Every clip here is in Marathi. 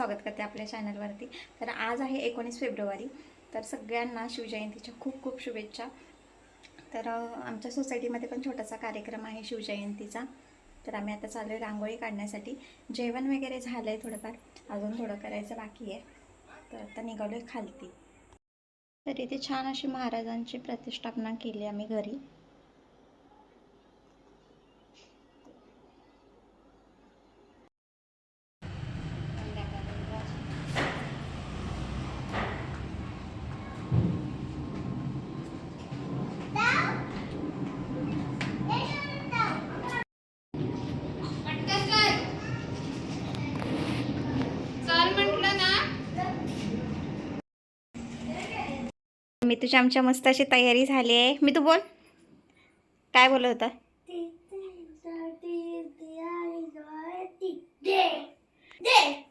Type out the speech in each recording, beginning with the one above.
स्वागत करते आपल्या चॅनलवरती। तर आज आहे 19 फेब्रुवारी। तर सगळ्यांना शिवजयंतीच्या खूप खूप शुभेच्छा। तर आमच्या सोसायटीमध्ये पण छोटासा कार्यक्रम आहे शिवजयंतीचा। तर आम्ही आता चालू आहे रांगोळी काढण्यासाठी। जेवण वगैरे झालं आहे, थोडंफार अजून थोडं करायचं बाकी आहे। तर आता निघालो आहे खालती। तर इथे छान अशी महाराजांची प्रतिष्ठापना केली आम्ही घरी। मी तुझी आमच्या मस्त अशी तयारी झाली आहे। मी तू बोल, काय बोलत होता?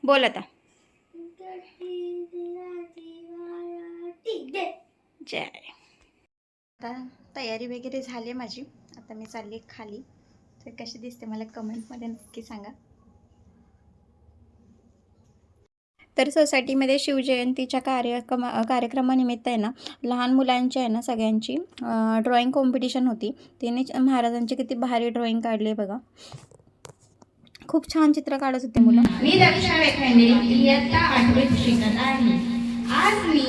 बोल आता। जय। आता तयारी वगैरे झाली माझी। आता मी चालली खाली। तर कशी दिसते मला कमेंटमध्ये नक्की सांगा। तर सोसायटीमध्ये शिवजयंतीच्या कार्यक्रमानिमित्त आहे ना, लहान मुलांची आहे ना सगळ्यांची ड्रॉइंग कॉम्पिटिशन होती। त्यांनी महाराजांची किती भारी ड्रॉइंग काढली बघा। खूप छान चित्र काढत होते मुलं। मी दक्षा वेखंडे इयत्ता 8वीत शिकत आहे। आज मी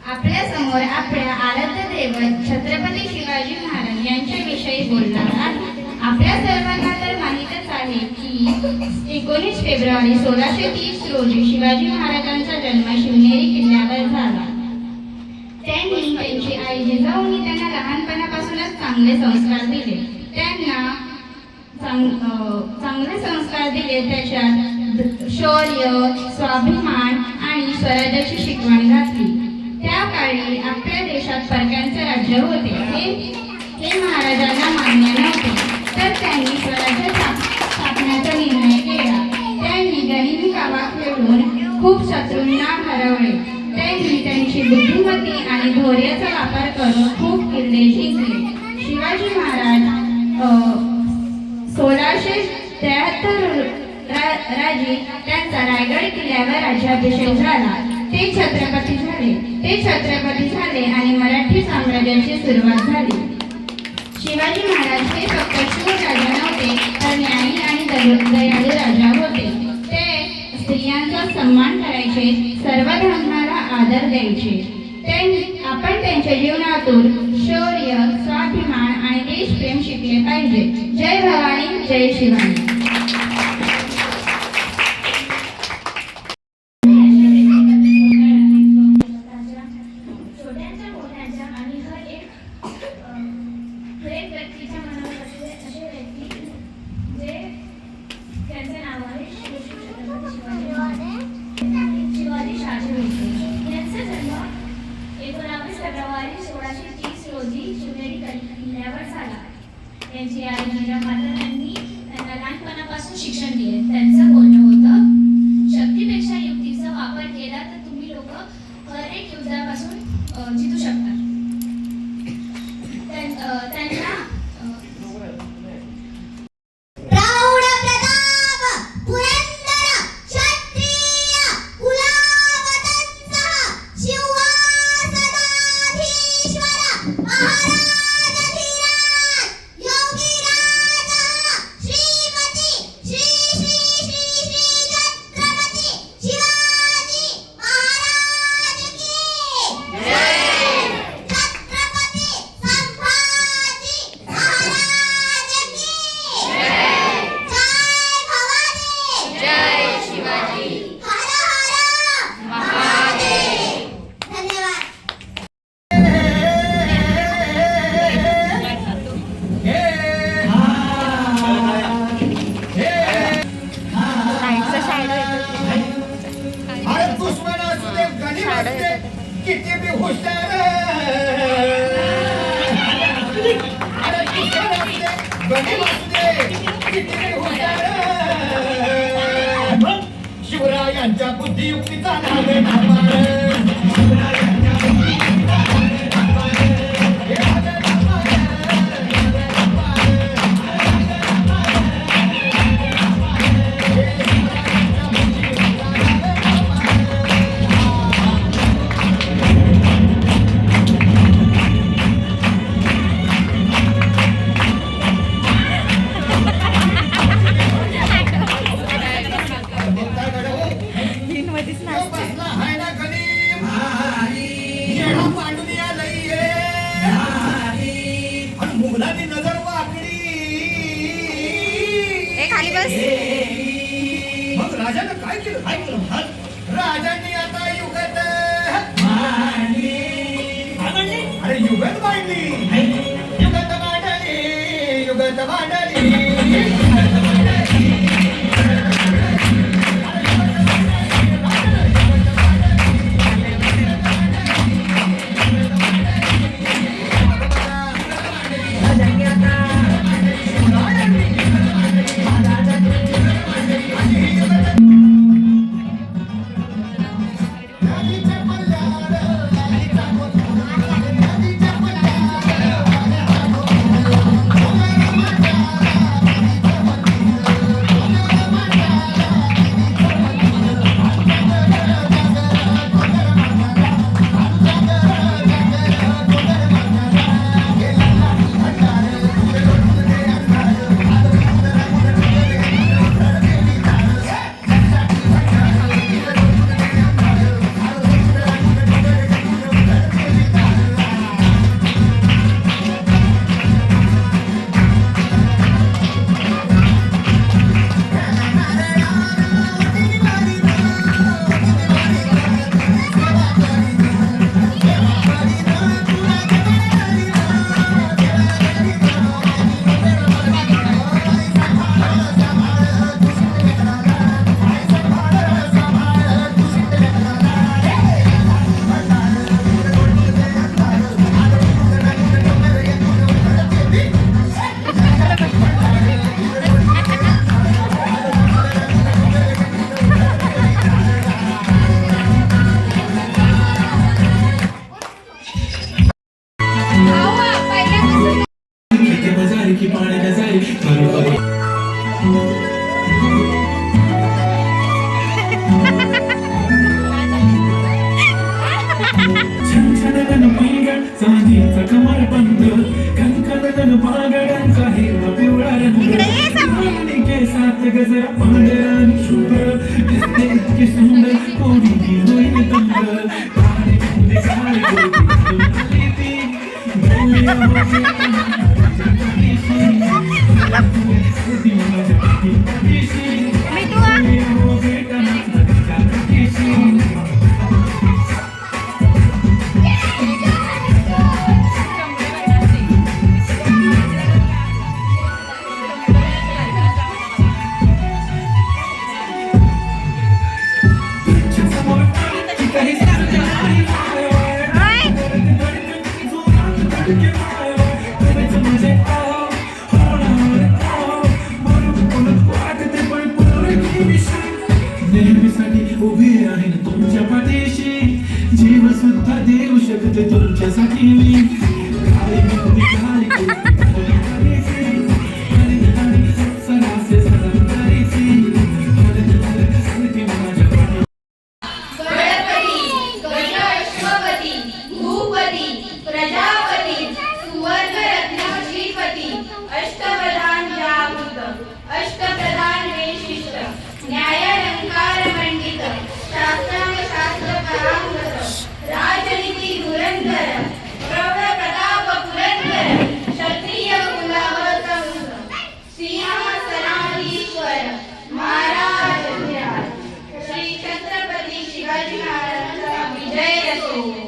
आपल्या समोर आपल्या आराध्य दैवत छत्रपती शिवाजी महाराज यांच्याविषयी बोलणार आहे। आपल्या सर्वांना तर माहीतच आहे की 19 फेब्रुवारी 1630 रोजी शिवाजी महाराजांचा जन्म शिवनेरी किल्ल्यावर झाला। त्यांनी त्यांची आई जिजाऊंनी त्यांना लहानपणापासूनच चांगले संस्कार दिले। त्यांना चांगले संस्कार दिले, त्याच्यात शौर्य, स्वाभिमान आणि स्वराज्याची शिकवण घातली। त्या काळी आपल्या देशात परक्यांचे राज्य होते, हे महाराजांना मान्य नव्हते। तर त्यांनी स्वराज्य स्थापण्याचा निर्णय केला। त्यांनी गरिबी कावा खेळून खूप शत्रूंना हरवले। त्यांनी त्यांची बुद्धिमत्ता आणि धैर्याचा वापर करून खूप किल्ले जिंकले। शिवाजी महाराज 1673 राजी त्यांचा रायगड किल्ल्यावर राज्याभिषेक झाला। ते छत्रपती झाले आणि मराठी साम्राज्याची सुरुवात झाली। शिवाजी महाराज हे फक्त शूर राजा नव्हते, तर न्यायी आणि दयाळू राजा होते। ते स्त्रियांचा सन्मान करायचे, सर्व धर्माला आदर द्यायचे। आपण त्यांच्या जीवनातून शौर्य, स्वाभिमान आणि देशप्रेम शिकले पाहिजे। जय भवानी, जय शिवानी। त्यांची आई जिजामाता त्यांनी त्यांना लहानपणापासून शिक्षण दिले। त्यांचं बोलणं होतं, शक्तीपेक्षा युक्तीचा वापर केला तर तुम्ही लोक हर एक युद्धापासून जितू शकता। त्यांना किती भी हुशार शिवरायांच्या बुद्धियुक्तीचा नाव कसला हाय ना कलीम येडा पांडुनी आलंय आणि मुघलांनी नजर वाकडी खाली बस. मग राजानं काय केलं राजांनी आता युगत अरे युगत मांडली युगत मांडली युगत मांडली चांदीचा कमर बंद कणकण पागड्यांचा हिरवा पिवळा रंग केसात गजरा पांढरा शुभ्र दिसते इतकी सुंदर कोणी होईल तंग नेहमीसाठी उभी आहे तुमच्या पाठीशी जीव सुद्धा देऊ शकते तुमच्यासाठी मी अष्टप्रधान वैशिष्ट न्यायालंकार मंडित शास्त्रांग शास्त्र परांगत राजनीती धुरंधर प्रौढ प्रताप पुरंदर क्षत्रिय कुलावत सिंहासनाधीश्वर महाराज श्री छत्रपती शिवाजी महाराजांचा विजय असो.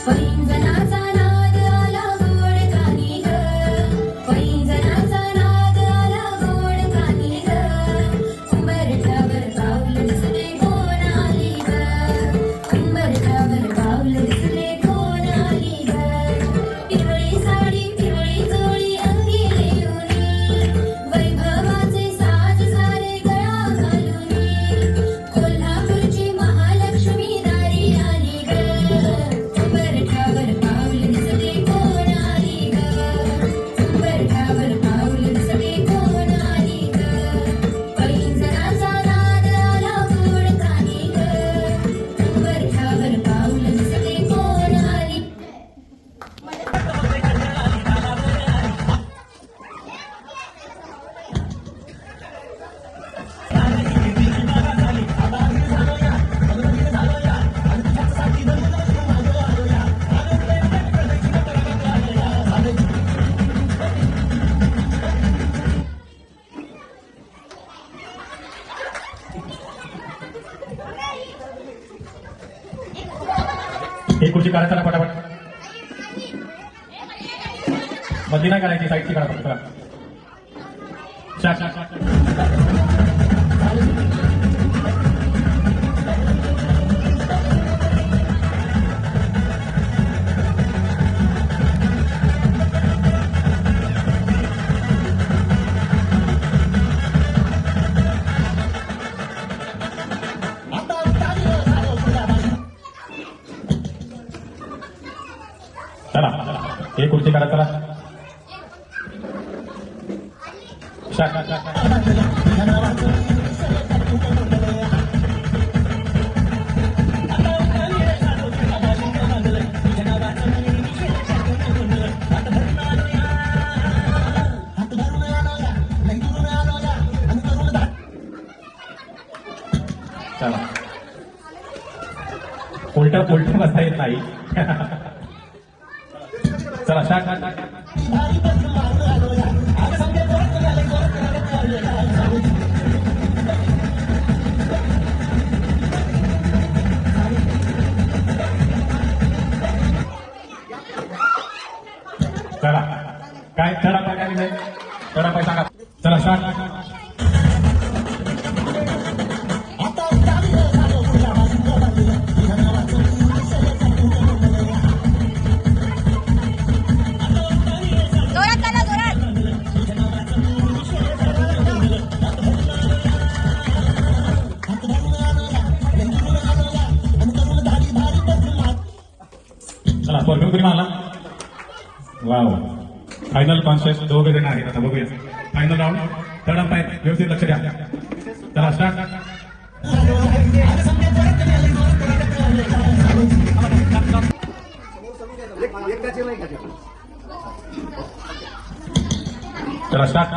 पैंजणाचा नाद आला गोड कानी ग, पैंजणाचा नाद आला गोड कानी ग, उंबरठ्यावर पाऊल दिसले कोण आली ग, उंबरठ्यावर पाऊल दिसले कोण आली ग, पिवळी साडी पिवळी चोळी अंगी लेऊनी, वैभवाचे साज सारे गळा घालूनी, कोल्हापूरची महालक्ष्मी दारी आली ग, उंबरठ्यावर पाऊल दिसले कोण आली ग, उंबरठ्यावर पाऊल दिसले कोण आली ग, पैंजणाचा नाद आला गोड कानी ग, उंबरठ्यावर पाऊल दिसले कोण आली. एक खुर्ची काढा, चला पटापट. बदली नाही करायची, साईडची काढा फक्त. चला. चला एक खुर्ची काढा, चला. चला उलट बसता येत नाही. चला चला काय चढा पाय काय नाही, चढा पाय सांगा. चला स्वर्गम कधी मारला. वाव फायनल कॉन्शियस दोघे जण आहेत. आता बघूया फायनल राऊंड. चढा पाय व्यवस्थित लक्ष द्या. चला स्टार्ट. चला स्टार्ट.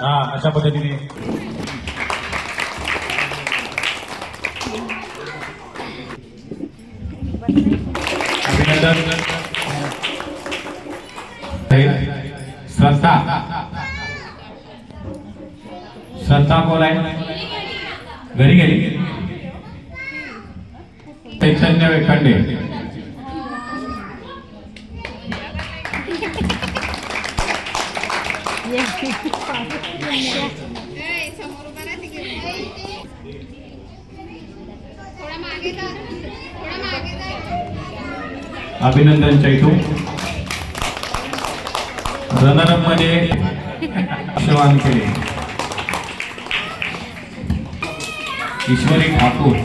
हा अशा पद्धतीने अभिनंदन. श्रद्धा कोण आहे? घरी गेली. चैतन्य वेखंडे. अभिनंदन चैतू. रनरअप मध्ये शिवान केले. ईश्वरी ठाकूर.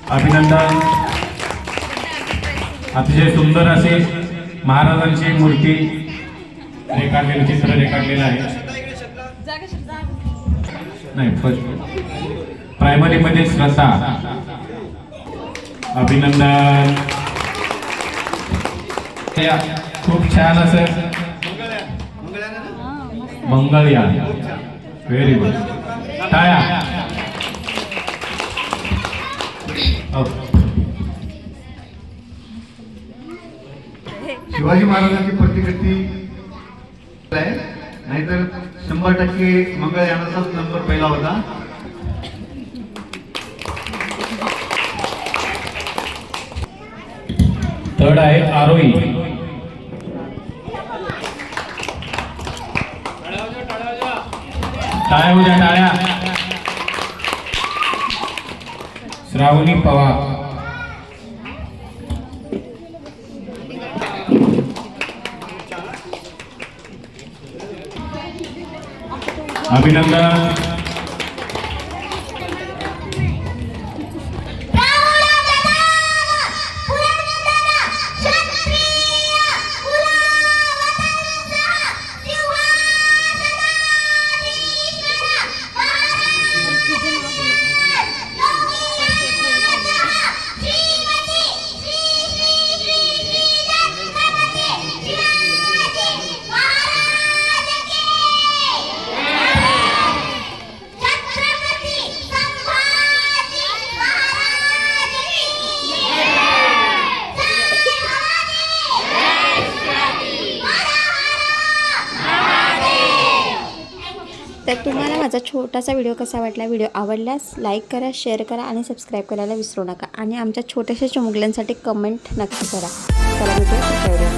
अभिनंदन. अतिशय सुंदर असे महाराजांची मूर्ती रेखाटलेलं चित्र रेखाटलेलं आहे. नाही फर्स्ट प्रायमरी मध्ये श्रद्धा. अभिनंदन. खूप छान असं मंगळयान. Very good. टाळ्या. शिवाजी महाराजांची प्रतिकृती आहे, नाहीतर 100% मंगळयानाचाच नंबर पहिला होता. थर्ड आहे आरोही. टाळ्या हो द्या टाळ्या. श्रावणी पवार. अभिनंदन. तर तुम्हाला माझा छोटासा व्हिडिओ कसा वाटला. व्हिडिओ आवडल्यास लाईक करा, शेअर करा आणि सबस्क्राईब करायला विसरू नका. आणि आमच्या छोट्याशा चिमुकल्यांसाठी कमेंट नक्की करा. चला भेटूया पुढच्या व्हिडिओ.